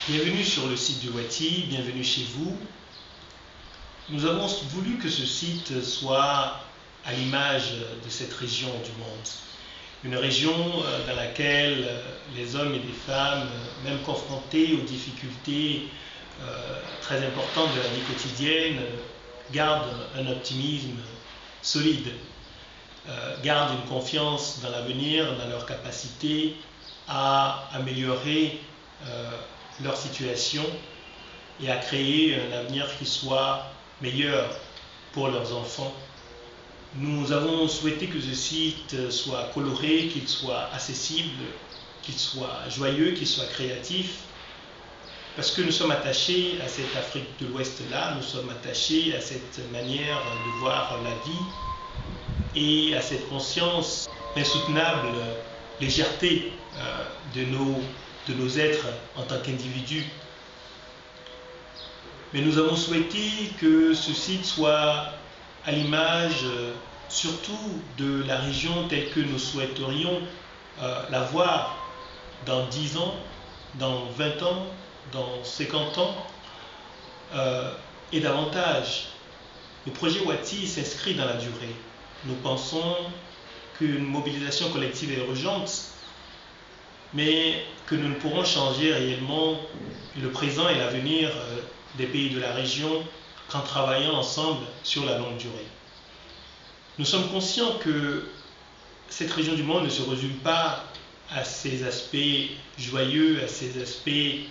Bienvenue sur le site du Wati, bienvenue chez vous. Nous avons voulu que ce site soit à l'image de cette région du monde. Une région dans laquelle les hommes et les femmes, même confrontés aux difficultés très importantes de la vie quotidienne, gardent un optimisme solide, gardent une confiance dans l'avenir, dans leur capacité à améliorer leur situation et à créer un avenir qui soit meilleur pour leurs enfants. Nous avons souhaité que ce site soit coloré, qu'il soit accessible, qu'il soit joyeux, qu'il soit créatif, parce que nous sommes attachés à cette Afrique de l'Ouest-là, nous sommes attachés à cette manière de voir la vie et à cette conscience insoutenable, légèreté de nos êtres en tant qu'individus. Mais nous avons souhaité que ce site soit à l'image surtout de la région telle que nous souhaiterions la voir dans 10 ans, dans 20 ans, dans 50 ans et davantage. Le projet Wati s'inscrit dans la durée. Nous pensons qu'une mobilisation collective est urgente, mais que nous ne pourrons changer réellement le présent et l'avenir des pays de la région qu'en travaillant ensemble sur la longue durée. Nous sommes conscients que cette région du monde ne se résume pas à ces aspects joyeux, à ces aspects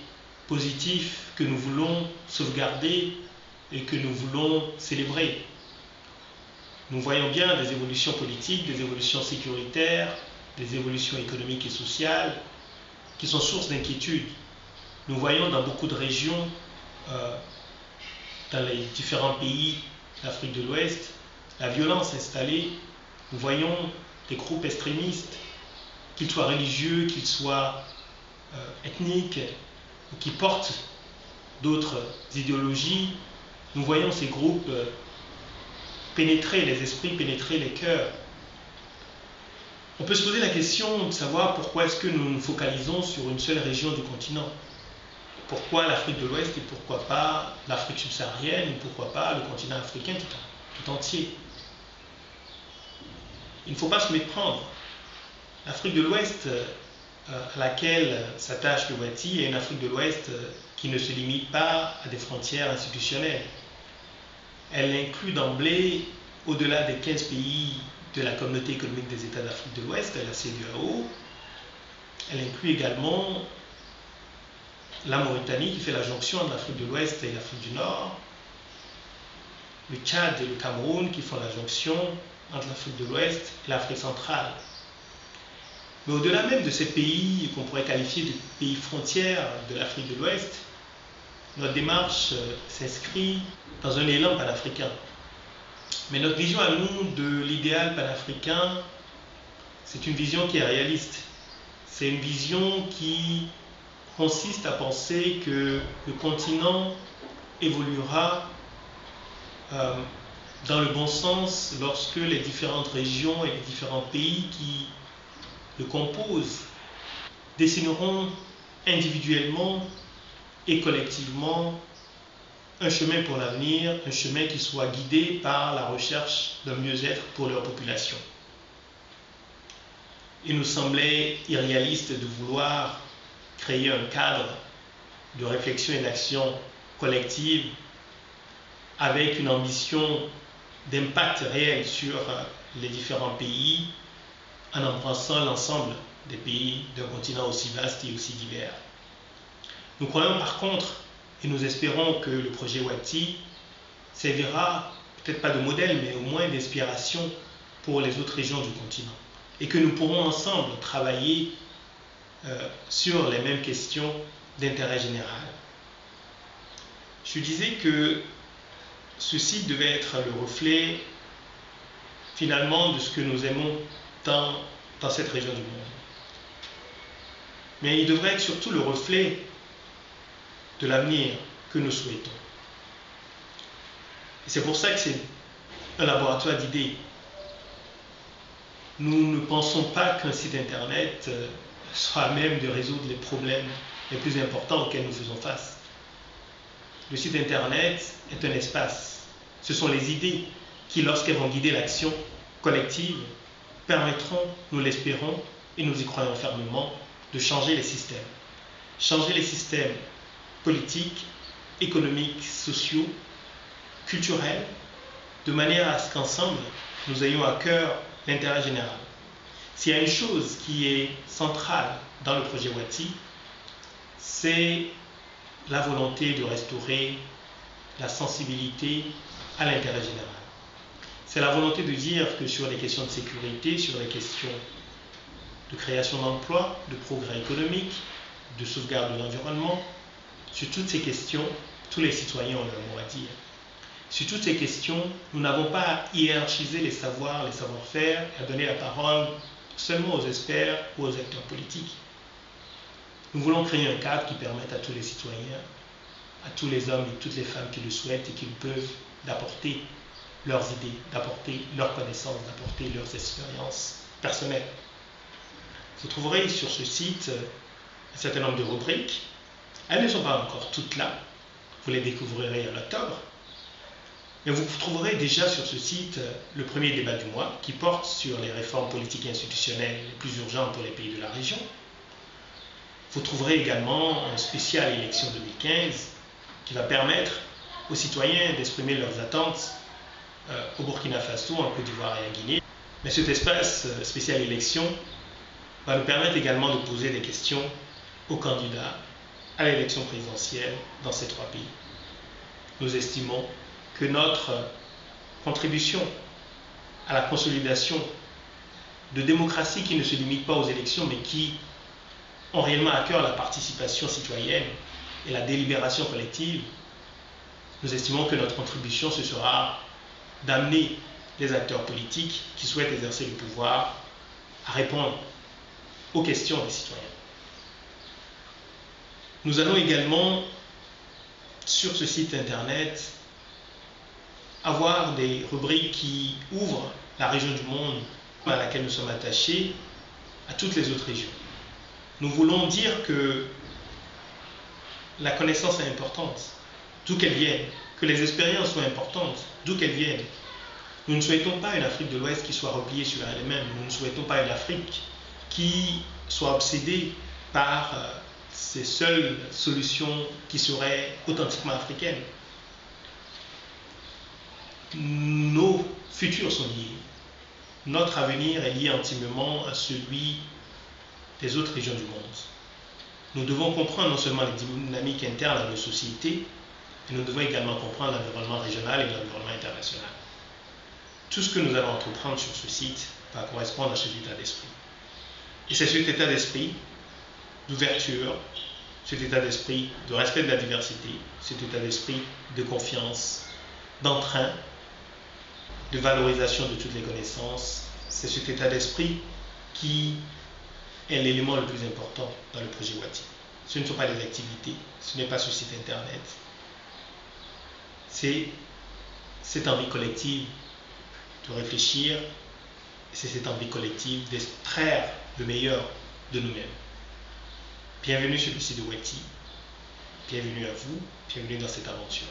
positifs que nous voulons sauvegarder et que nous voulons célébrer. Nous voyons bien des évolutions politiques, des évolutions sécuritaires, des évolutions économiques et sociales qui sont source d'inquiétude. Nous voyons dans beaucoup de régions, dans les différents pays d'Afrique de l'Ouest, la violence installée. Nous voyons des groupes extrémistes, qu'ils soient religieux, qu'ils soient ethniques, ou qui portent d'autres idéologies. Nous voyons ces groupes pénétrer les esprits, pénétrer les cœurs. On peut se poser la question de savoir pourquoi est-ce que nous nous focalisons sur une seule région du continent. Pourquoi l'Afrique de l'Ouest et pourquoi pas l'Afrique subsaharienne ou pourquoi pas le continent africain tout entier. Il ne faut pas se méprendre. L'Afrique de l'Ouest à laquelle s'attache le Wati est une Afrique de l'Ouest qui ne se limite pas à des frontières institutionnelles. Elle inclut d'emblée, au-delà des 15 pays de la communauté économique des États d'Afrique de l'Ouest, la CEDEAO, elle inclut également la Mauritanie qui fait la jonction entre l'Afrique de l'Ouest et l'Afrique du Nord, le Tchad et le Cameroun qui font la jonction entre l'Afrique de l'Ouest et l'Afrique centrale. Mais au-delà même de ces pays qu'on pourrait qualifier de pays frontières de l'Afrique de l'Ouest, notre démarche s'inscrit dans un élan panafricain. Mais notre vision à nous de l'idéal panafricain, c'est une vision qui est réaliste. C'est une vision qui consiste à penser que le continent évoluera dans le bon sens lorsque les différentes régions et les différents pays qui le composent dessineront individuellement et collectivement un chemin pour l'avenir, un chemin qui soit guidé par la recherche d'un mieux-être pour leur population. Il nous semblait irréaliste de vouloir créer un cadre de réflexion et d'action collective avec une ambition d'impact réel sur les différents pays en embrassant l'ensemble des pays d'un continent aussi vaste et aussi divers. Nous croyons par contre et nous espérons que le projet Wati servira peut-être pas de modèle mais au moins d'inspiration pour les autres régions du continent et que nous pourrons ensemble travailler sur les mêmes questions d'intérêt général. Je disais que ce site devait être le reflet finalement de ce que nous aimons dans cette région du monde. Mais il devrait être surtout le reflet de l'avenir que nous souhaitons. Et c'est pour ça que c'est un laboratoire d'idées. Nous ne pensons pas qu'un site internet soit à même de résoudre les problèmes les plus importants auxquels nous faisons face. Le site internet est un espace. Ce sont les idées qui, lorsqu'elles vont guider l'action collective, permettront, nous l'espérons et nous y croyons fermement, de changer les systèmes. Changer les systèmes politiques, économiques, sociaux, culturels, de manière à ce qu'ensemble, nous ayons à cœur l'intérêt général. S'il y a une chose qui est centrale dans le projet Wati, c'est la volonté de restaurer la sensibilité à l'intérêt général. C'est la volonté de dire que sur les questions de sécurité, sur les questions de création d'emplois, de progrès économique, de sauvegarde de l'environnement, sur toutes ces questions, tous les citoyens ont leur mot à dire. Sur toutes ces questions, nous n'avons pas à hiérarchiser les savoirs, les savoir-faire, et à donner la parole seulement aux experts ou aux acteurs politiques. Nous voulons créer un cadre qui permette à tous les citoyens, à tous les hommes et toutes les femmes qui le souhaitent et qui le peuvent, d'apporter leurs idées, d'apporter leurs connaissances, d'apporter leurs expériences personnelles. Vous trouverez sur ce site un certain nombre de rubriques. Elles ne sont pas encore toutes là. Vous les découvrirez en octobre. Mais vous trouverez déjà sur ce site le premier débat du mois qui porte sur les réformes politiques et institutionnelles les plus urgentes pour les pays de la région. Vous trouverez également un spécial élection 2015 qui va permettre aux citoyens d'exprimer leurs attentes au Burkina Faso, en Côte d'Ivoire et en Guinée. Mais cet espace spécial élection va nous permettre également de poser des questions aux candidats à l'élection présidentielle dans ces trois pays. Nous estimons que notre contribution à la consolidation de démocratie qui ne se limite pas aux élections mais qui ont réellement à cœur la participation citoyenne et la délibération collective, nous estimons que notre contribution ce sera d'amener les acteurs politiques qui souhaitent exercer le pouvoir à répondre aux questions des citoyens. Nous allons également, sur ce site internet, avoir des rubriques qui ouvrent la région du monde à laquelle nous sommes attachés à toutes les autres régions. Nous voulons dire que la connaissance est importante, d'où qu'elle vienne, que les expériences soient importantes, d'où qu'elles viennent. Nous ne souhaitons pas une Afrique de l'Ouest qui soit repliée sur elle-même, nous ne souhaitons pas une Afrique qui soit obsédée par ces seules solutions qui seraient authentiquement africaines. Nos futurs sont liés. Notre avenir est lié intimement à celui des autres régions du monde. Nous devons comprendre non seulement les dynamiques internes à nos sociétés, mais nous devons également comprendre l'environnement régional et l'environnement international. Tout ce que nous allons entreprendre sur ce site va correspondre à cet état d'esprit. Et c'est cet état d'esprit d'ouverture, cet état d'esprit de respect de la diversité, cet état d'esprit de confiance, d'entrain, de valorisation de toutes les connaissances. C'est cet état d'esprit qui est l'élément le plus important dans le projet Wati. Ce ne sont pas les activités, ce n'est pas ce site internet. C'est cette envie collective de réfléchir, c'est cette envie collective d'extraire le meilleur de nous-mêmes. Bienvenue sur le site de Wati, bienvenue à vous, bienvenue dans cette aventure.